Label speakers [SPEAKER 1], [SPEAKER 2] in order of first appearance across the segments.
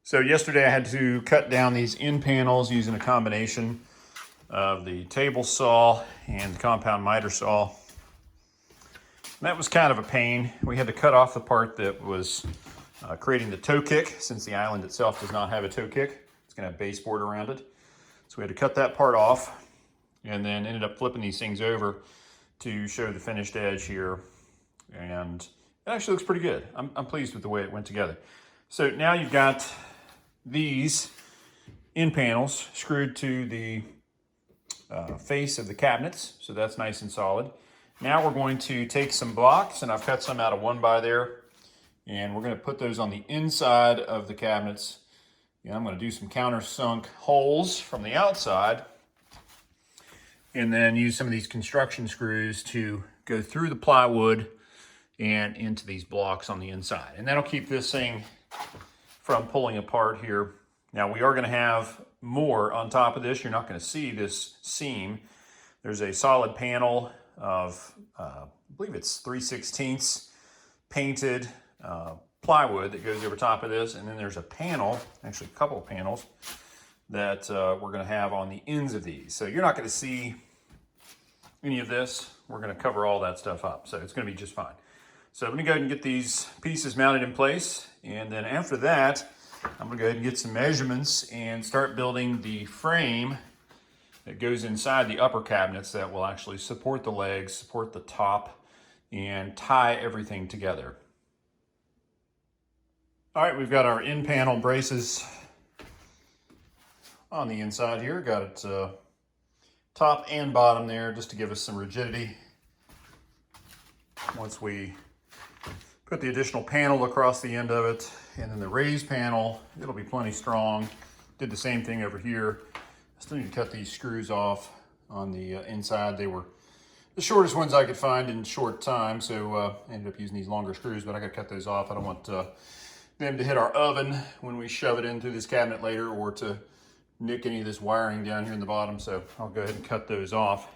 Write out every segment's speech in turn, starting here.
[SPEAKER 1] So yesterday I had to cut down these end panels using a combination of the table saw and the compound miter saw. And that was kind of a pain. We had to cut off the part that was creating the toe kick, since the island itself does not have a toe kick. It's gonna have baseboard around it. So we had to cut that part off and then ended up flipping these things over to show the finished edge here. And it actually looks pretty good. I'm pleased with the way it went together. So now you've got these end panels screwed to the face of the cabinets, so that's nice and solid. Now we're going to take some blocks, and I've cut some out of 1x there, and we're going to put those on the inside of the cabinets. And I'm going to do some countersunk holes from the outside, and then use some of these construction screws to go through the plywood and into these blocks on the inside. And that'll keep this thing from pulling apart here. Now we are going to have more on top of this. You're not going to see this seam. There's a solid panel of, I believe it's 3/16 painted plywood that goes over top of this. And then there's a panel, actually a couple of panels, that we're going to have on the ends of these. So you're not going to see any of this. We're going to cover all that stuff up. So it's going to be just fine. So let me go ahead and get these pieces mounted in place. And then after that, I'm gonna go ahead and get some measurements and start building the frame that goes inside the upper cabinets that will actually support the legs, support the top, and tie everything together. All right, we've got our end panel braces on the inside here. Got it top and bottom there just to give us some rigidity. Once we put the additional panel across the end of it, and then the raised panel, it'll be plenty strong. Did the same thing over here. I still need to cut these screws off on the inside. They were the shortest ones I could find in short time, so I ended up using these longer screws, but I gotta cut those off. I don't want them to hit our oven when we shove it into this cabinet later, or to nick any of this wiring down here in the bottom, so I'll go ahead and cut those off.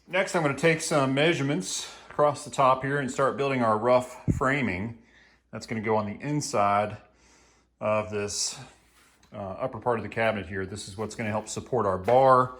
[SPEAKER 1] Next, I'm gonna take some measurements across the top here and start building our rough framing. That's going to go on the inside of this upper part of the cabinet here. This is what's going to help support our bar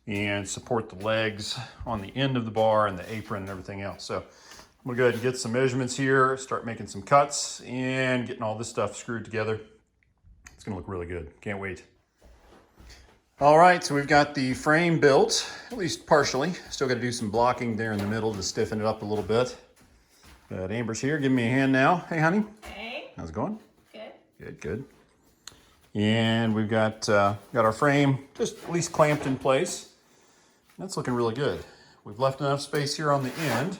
[SPEAKER 1] and support the legs on the end of the bar and the apron and everything else. So I'm going to go ahead and get some measurements here, start making some cuts and getting all this stuff screwed together. It's going to look really good. Can't wait. All right, so we've got the frame built, at least partially. Still got to do some blocking there in the middle to stiffen it up a little bit. But Amber's here, giving me a hand now. Hey, honey.
[SPEAKER 2] Hey.
[SPEAKER 1] How's it going?
[SPEAKER 2] Good.
[SPEAKER 1] Good, good. And we've got our frame just at least clamped in place. That's looking really good. We've left enough space here on the end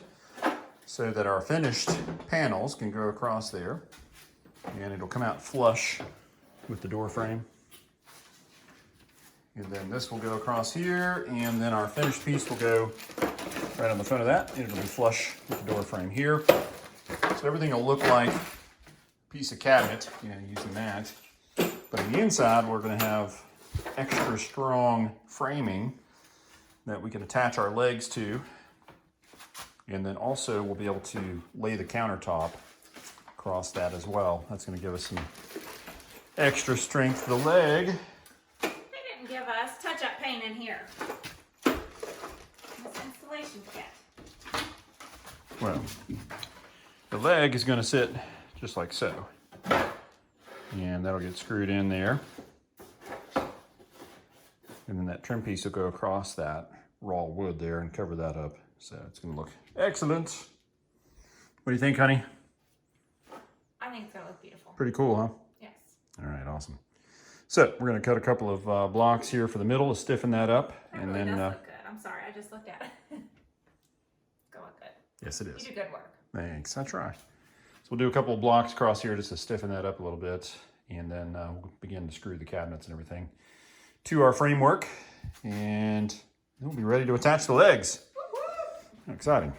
[SPEAKER 1] so that our finished panels can go across there, and it'll come out flush with the door frame. And then this will go across here, and then our finished piece will go right on the front of that, and it'll be flush with the door frame here. So everything will look like a piece of cabinet, using that. But on the inside, we're gonna have extra strong framing that we can attach our legs to. And then also we'll be able to lay the countertop across that as well. That's gonna give us some extra strength to the leg.
[SPEAKER 2] Give us touch-up paint in here. This installation kit.
[SPEAKER 1] Well, the leg is going to sit just like so, and that'll get screwed in there, and then that trim piece will go across that raw wood there and cover that up. So it's going to look excellent. What do you think, honey?
[SPEAKER 2] I think it's going to look beautiful.
[SPEAKER 1] Pretty cool, huh?
[SPEAKER 2] Yes.
[SPEAKER 1] All right, awesome. So we're going to cut a couple of blocks here for the middle to stiffen that up.
[SPEAKER 2] That
[SPEAKER 1] and
[SPEAKER 2] really
[SPEAKER 1] then
[SPEAKER 2] does look good. I'm sorry, I just looked at it. It's going good.
[SPEAKER 1] Yes, it is.
[SPEAKER 2] You do good work.
[SPEAKER 1] Thanks, I try. So we'll do a couple of blocks across here just to stiffen that up a little bit, and then we'll begin to screw the cabinets and everything to our framework, and we'll be ready to attach the legs. Exciting.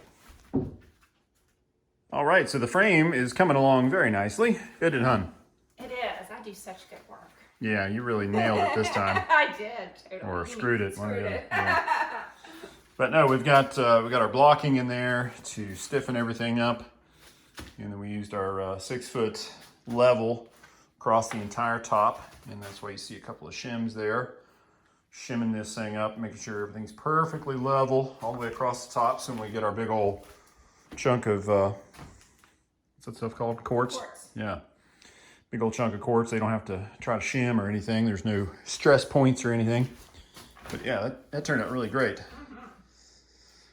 [SPEAKER 1] All right, so the frame is coming along very nicely. Isn't it, hun?
[SPEAKER 2] It is. I do such good work.
[SPEAKER 1] Yeah, you really nailed it this time.
[SPEAKER 2] I did. Totally.
[SPEAKER 1] Or screwed it.
[SPEAKER 2] Screwed it.
[SPEAKER 1] Yeah. But no, we've got our blocking in there to stiffen everything up, and then we used our 6-foot level across the entire top. And that's why you see a couple of shims there. Shimming this thing up, making sure everything's perfectly level all the way across the top. So when we get our big old chunk of, what's that stuff called? Quartz? Yeah. Big old chunk of quartz. They don't have to try to shim or anything. There's no stress points or anything. But yeah, that turned out really great.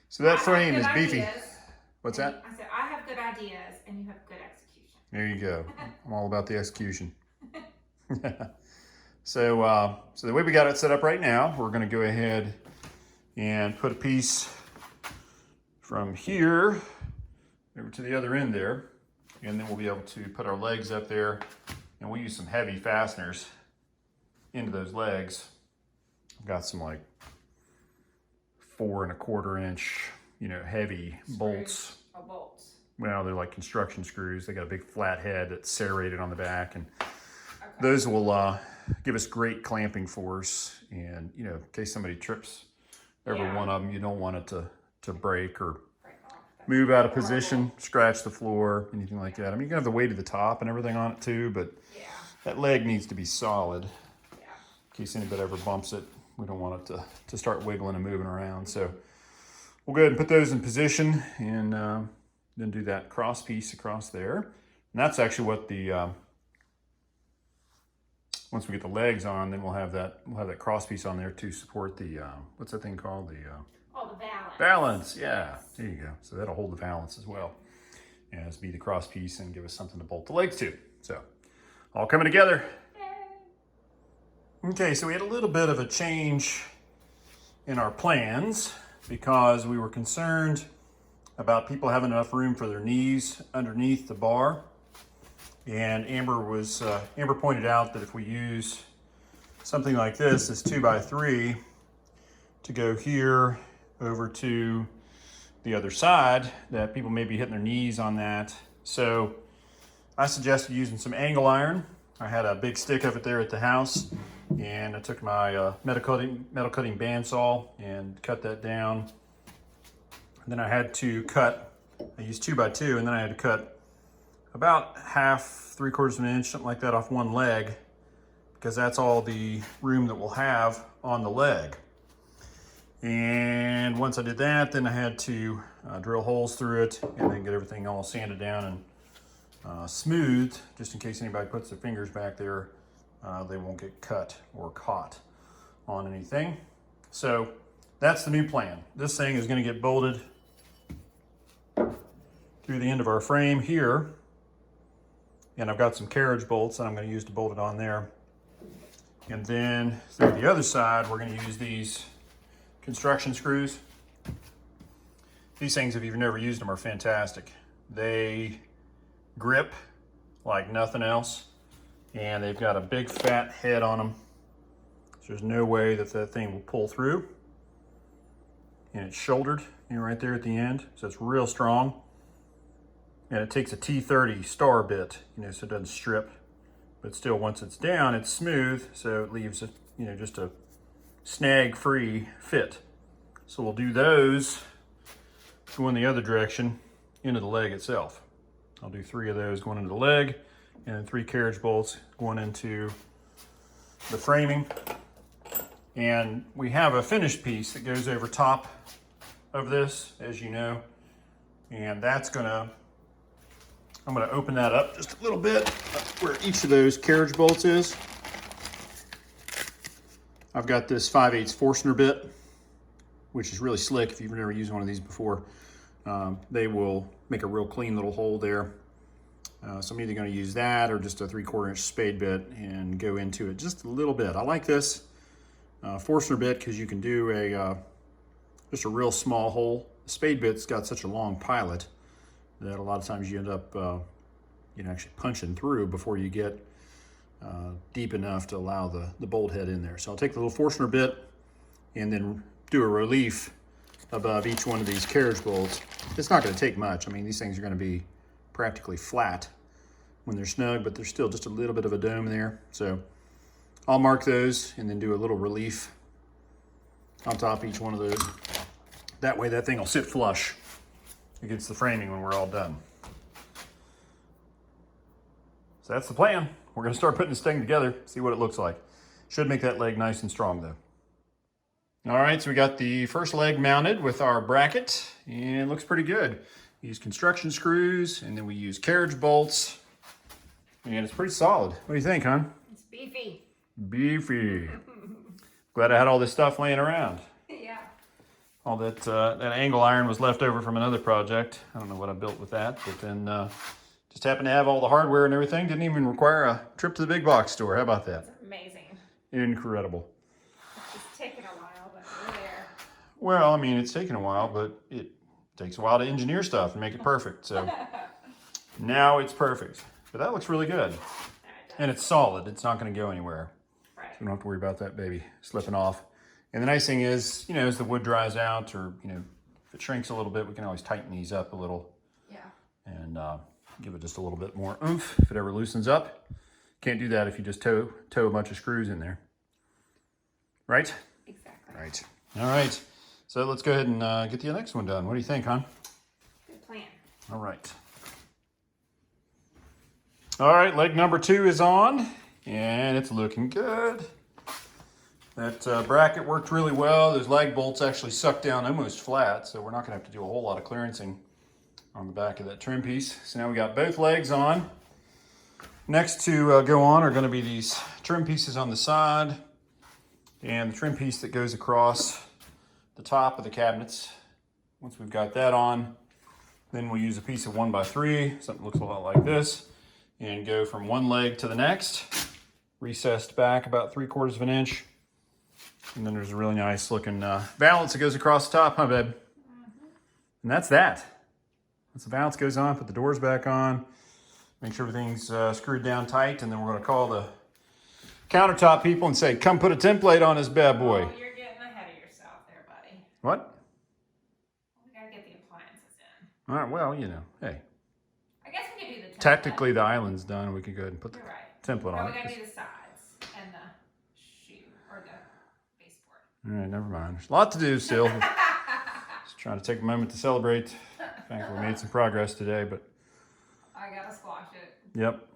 [SPEAKER 1] So that frame is beefy. What's that?
[SPEAKER 2] I said, I have good ideas and you have good execution.
[SPEAKER 1] There you go. I'm all about the execution. So the way we got it set up right now, we're going to go ahead and put a piece from here over to the other end there. And then we'll be able to put our legs up there, and we'll use some heavy fasteners into those legs. I've got some like 4 1/4 inch, heavy bolts.
[SPEAKER 2] Oh, bolts.
[SPEAKER 1] Well, they're like construction screws. They got a big flat head that's serrated on the back, and those will give us great clamping force. And in case somebody trips over one of them, you don't want it to break or move out of position, scratch the floor, anything like that. I mean, you can have the weight of the top and everything on it too, but that leg needs to be solid in case anybody ever bumps it. We don't want it to start wiggling and moving around. So we'll go ahead and put those in position and then do that cross piece across there. And that's actually what the, once we get the legs on, then we'll have that cross piece on there to support the, what's that thing called? The
[SPEAKER 2] balance.
[SPEAKER 1] Balance, yeah. There you go. So that'll hold the balance as well as be the cross piece and give us something to bolt the legs to. So all coming together. Okay, so we had a little bit of a change in our plans because we were concerned about people having enough room for their knees underneath the bar. And Amber pointed out that if we use something like this 2x3 to go here over to the other side, that people may be hitting their knees on that. So I suggested using some angle iron. I had a big stick of it there at the house, and I took my metal cutting bandsaw and cut that down. And then I had to cut, I used 2x2, and then I had to cut about 1/2, 3/4 of an inch, something like that, off one leg, because that's all the room that we'll have on the leg. And once I did that, then I had to drill holes through it and then get everything all sanded down and smoothed, just in case anybody puts their fingers back there, they won't get cut or caught on anything. So that's the new plan. This thing is going to get bolted through the end of our frame here. And I've got some carriage bolts that I'm going to use to bolt it on there. And then through the other side, we're going to use these construction screws. These things, if you've never used them, are fantastic. They grip like nothing else, and they've got a big fat head on them. So there's no way that thing will pull through. And it's shouldered, right there at the end, so it's real strong. And it takes a T30 star bit, so it doesn't strip. But still, once it's down, it's smooth, so it leaves it, just a snag-free fit. So we'll do those going the other direction into the leg itself. I'll do 3 of those going into the leg, and then 3 carriage bolts going into the framing. And we have a finished piece that goes over top of this, as you know, and I'm gonna open that up just a little bit where each of those carriage bolts is. I've got this 5/8 Forstner bit, which is really slick if you've never used one of these before. They will make a real clean little hole there. So I'm either going to use that or just a 3/4 inch spade bit and go into it just a little bit. I like this Forstner bit because you can do just a real small hole. The spade bit's got such a long pilot that a lot of times you end up actually punching through before you get deep enough to allow the bolt head in there. So I'll take the little Forstner bit and then do a relief above each one of these carriage bolts. It's not going to take much. I mean, these things are going to be practically flat when they're snug, but there's still just a little bit of a dome there. So I'll mark those and then do a little relief on top of each one of those. That way that thing will sit flush against the framing when we're all done. So that's the plan. we're gonna start putting this thing together, see what it looks like. Should make that leg nice and strong though. All right, so we got the first leg mounted with our bracket, and it looks pretty good. We use construction screws, and then we use carriage bolts, and it's pretty solid. What do you think, hon?
[SPEAKER 2] It's beefy.
[SPEAKER 1] Beefy. Glad I had all this stuff laying around.
[SPEAKER 2] Yeah.
[SPEAKER 1] All that angle iron was left over from another project. I don't know what I built with that, but then just happened to have all the hardware and everything. Didn't even require a trip to the big box store. How about that?
[SPEAKER 2] It's amazing.
[SPEAKER 1] Incredible.
[SPEAKER 2] It's taken a while, but we're there.
[SPEAKER 1] Well, I mean, it's taken a while, but it takes a while to engineer stuff and make it perfect. So now it's perfect. But that looks really good. And it's solid. It's not going to go anywhere.
[SPEAKER 2] Right.
[SPEAKER 1] So we don't have to worry about that baby slipping off. And the nice thing is, you know, as the wood dries out or, you know, if it shrinks a little bit, we can always tighten these up a little.
[SPEAKER 2] Yeah.
[SPEAKER 1] And give it just a little bit more oomph if it ever loosens up. Can't do that if you just tow a bunch of screws in there. Right?
[SPEAKER 2] Exactly.
[SPEAKER 1] Right. All right. So let's go ahead and get the next one done. What do you think, hon?
[SPEAKER 2] Good plan.
[SPEAKER 1] All right. All right, leg number 2 is on, and it's looking good. That bracket worked really well. Those leg bolts actually sucked down almost flat, so we're not gonna have to do a whole lot of clearancing on the back of that trim piece. So now we got both legs on. Next to go on are gonna be these trim pieces on the side, and the trim piece that goes across the top of the cabinets. Once we've got that on, then we'll use a piece of 1x3, something that looks a lot like this, and go from one leg to the next, recessed back about 3/4 of an inch. And then there's a really nice looking valance that goes across the top, huh, babe? And that's that. Once the valance goes on, put the doors back on, make sure everything's screwed down tight, and then we're gonna call the countertop people and say, come put a template on this bad boy.
[SPEAKER 2] Oh, you're getting ahead of yourself there, buddy.
[SPEAKER 1] What?
[SPEAKER 2] We gotta get the appliances in.
[SPEAKER 1] All right, well, you know, hey.
[SPEAKER 2] I guess we could do the template.
[SPEAKER 1] Technically, the island's done. We could go ahead and put the
[SPEAKER 2] You're right.
[SPEAKER 1] template
[SPEAKER 2] No,
[SPEAKER 1] on
[SPEAKER 2] we
[SPEAKER 1] it.
[SPEAKER 2] gotta do the sides and the shoe or the baseboard.
[SPEAKER 1] All right, never mind. There's a lot to do still. Just trying to take a moment to celebrate the fact we made some progress today, but
[SPEAKER 2] I gotta squash it.
[SPEAKER 1] yep.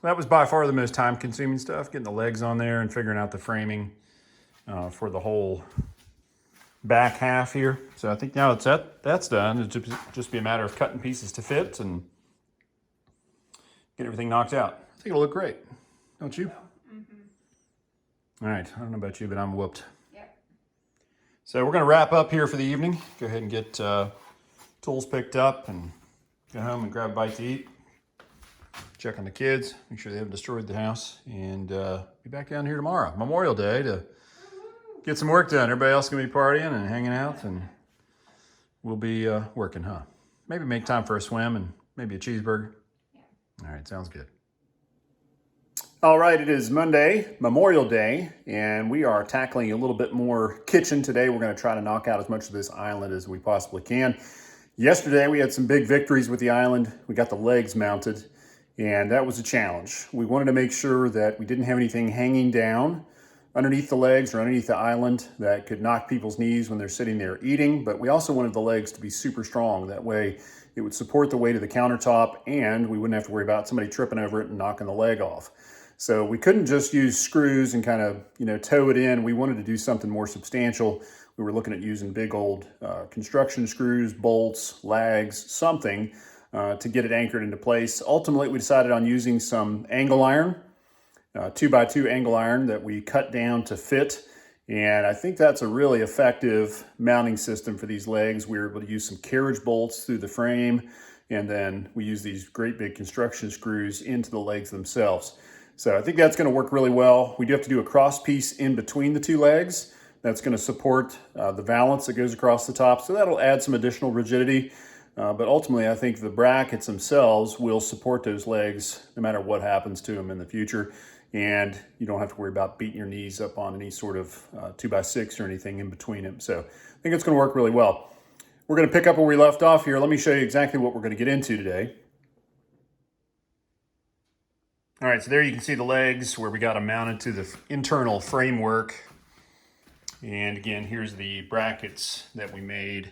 [SPEAKER 1] That was by far the most time-consuming stuff, getting the legs on there and figuring out the framing for the whole back half here. So I think now that's done. It'll just be a matter of cutting pieces to fit and get everything knocked out. I think it'll look great, don't you?
[SPEAKER 2] Mm-hmm.
[SPEAKER 1] All right, I don't know about you, but I'm whooped.
[SPEAKER 2] Yep.
[SPEAKER 1] So we're gonna wrap up here for the evening. Go ahead and get tools picked up and go home and grab a bite to eat. Check on the kids, make sure they haven't destroyed the house, and be back down here tomorrow, Memorial Day, to get some work done. Everybody else gonna be partying and hanging out, and we'll be working, huh? Maybe make time for a swim and maybe a cheeseburger.
[SPEAKER 2] Yeah.
[SPEAKER 1] All right, sounds good. All right, it is Monday, Memorial Day, and we are tackling a little bit more kitchen today. We're gonna try to knock out as much of this island as we possibly can. Yesterday, we had some big victories with the island. We got the legs mounted, and that was a challenge. We wanted to make sure that we didn't have anything hanging down underneath the legs or underneath the island that could knock people's knees when they're sitting there eating, but we also wanted the legs to be super strong. That way it would support the weight of the countertop, and we wouldn't have to worry about somebody tripping over it and knocking the leg off. So we couldn't just use screws and kind of, you know, tow it in. We wanted to do something more substantial. We were looking at using big old construction screws, bolts, lags, something to get it anchored into place. Ultimately, we decided on using some angle iron, 2x2 angle iron that we cut down to fit. And I think that's a really effective mounting system for these legs. We were able to use some carriage bolts through the frame, and then we use these great big construction screws into the legs themselves. So I think that's going to work really well. We do have to do a cross piece in between the two legs. That's going to support the valance that goes across the top. So that'll add some additional rigidity. But ultimately, I think the brackets themselves will support those legs no matter what happens to them in the future. And you don't have to worry about beating your knees up on any sort of 2x6 or anything in between them. So I think it's going to work really well. We're going to pick up where we left off here. Let me show you exactly what we're going to get into today. All right, so there you can see the legs where we got them mounted to the internal framework. And again, here's the brackets that we made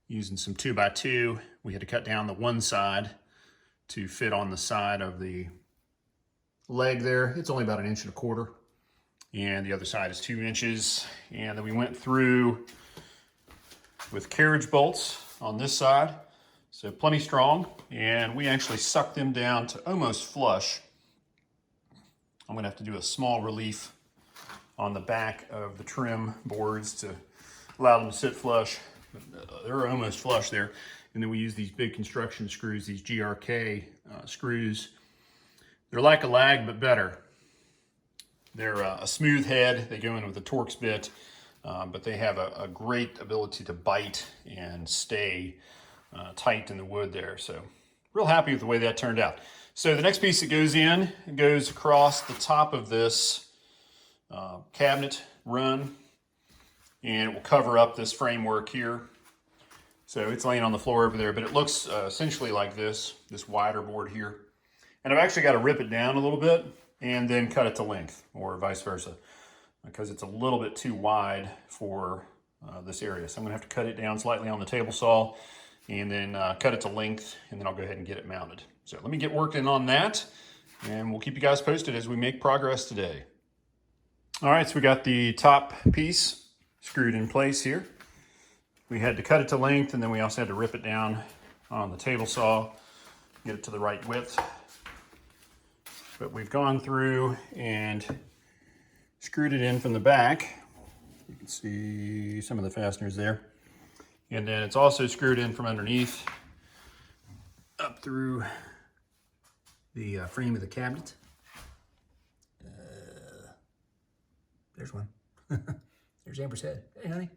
[SPEAKER 1] using some 2x2. We had to cut down the one side to fit on the side of the leg there. It's only about 1.25 inches. And the other side is 2 inches. And then we went through with carriage bolts on this side. So plenty strong. And we actually sucked them down to almost flush. I'm gonna have to do a small relief on the back of the trim boards to allow them to sit flush. They're almost flush there. And then we use these big construction screws, these GRK screws. They're like a lag, but better. They're a smooth head. They go in with a Torx bit, but they have a great ability to bite and stay tight in the wood there. So real happy with the way that turned out. So the next piece that goes in, it goes across the top of this cabinet run, and it will cover up this framework here. So it's laying on the floor over there, but it looks essentially like this wider board here. And I've actually got to rip it down a little bit and then cut it to length, or vice versa, because it's a little bit too wide for this area. So I'm gonna have to cut it down slightly on the table saw and then cut it to length, and then I'll go ahead and get it mounted. So let me get working on that, and we'll keep you guys posted as we make progress today. All right, so we got the top piece screwed in place here. We had to cut it to length, and then we also had to rip it down on the table saw, get it to the right width. But we've gone through and screwed it in from the back. You can see some of the fasteners there. And then it's also screwed in from underneath up through the frame of the cabinet. There's one. There's Amber's head. Hey, honey.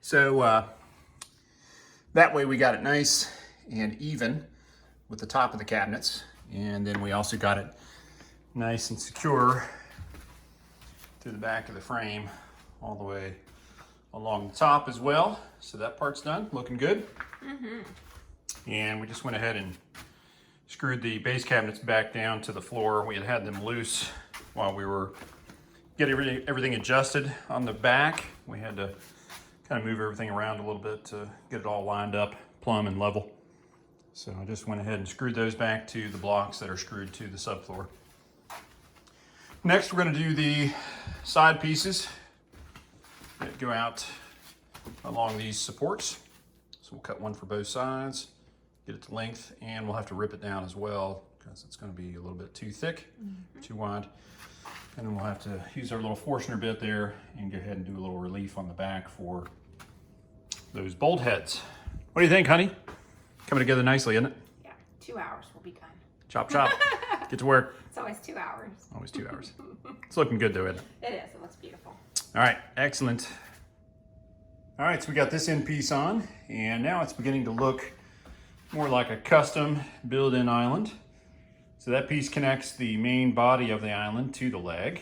[SPEAKER 1] So that way we got it nice and even with the top of the cabinets. And then we also got it nice and secure through the back of the frame all the way along the top as well. So that part's done, looking good. And we just went ahead and screwed the base cabinets back down to the floor. We had them loose while we were getting everything adjusted on the back. We had to kind of move everything around a little bit to get it all lined up, plumb and level. So I just went ahead and screwed those back to the blocks that are screwed to the subfloor. Next, we're going to do the side pieces that go out along these supports. So we'll cut one for both sides, get it to length, and we'll have to rip it down as well because it's going to be a little bit too thick, too wide. And then we'll have to use our little Forstner bit there and go ahead and do a little relief on the back for those bolt heads. What do you think, honey? Coming together nicely, isn't it?
[SPEAKER 2] Yeah, 2 hours will be done.
[SPEAKER 1] Chop, chop. Get to work.
[SPEAKER 2] It's always 2 hours.
[SPEAKER 1] Always 2 hours. It's looking good though, isn't it?
[SPEAKER 2] It is, it looks beautiful.
[SPEAKER 1] All right, excellent. All right, so we got this end piece on, and now it's beginning to look more like a custom built-in island. So that piece connects the main body of the island to the leg,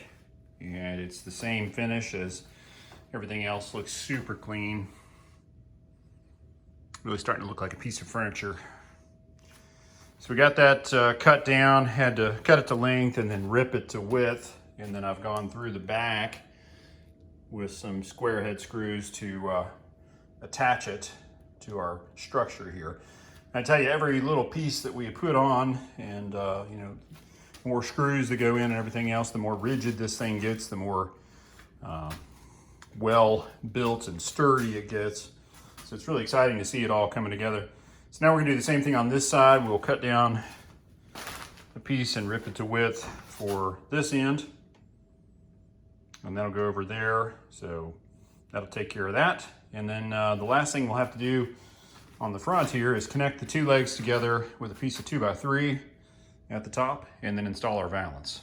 [SPEAKER 1] and it's the same finish as everything else. Looks super clean. Really starting to look like a piece of furniture. So we got that cut down, had to cut it to length and then rip it to width. And then I've gone through the back with some square head screws to attach it to our structure here. I tell you, every little piece that we put on, and you know, more screws that go in and everything else, the more rigid this thing gets, the more well built and sturdy it gets. So it's really exciting to see it all coming together. So now we're gonna do the same thing on this side. We'll cut down a piece and rip it to width for this end, and that'll go over there. So that'll take care of that. And then the last thing we'll have to do on the front here is connect the two legs together with a piece of 2x3 at the top, and then install our valance.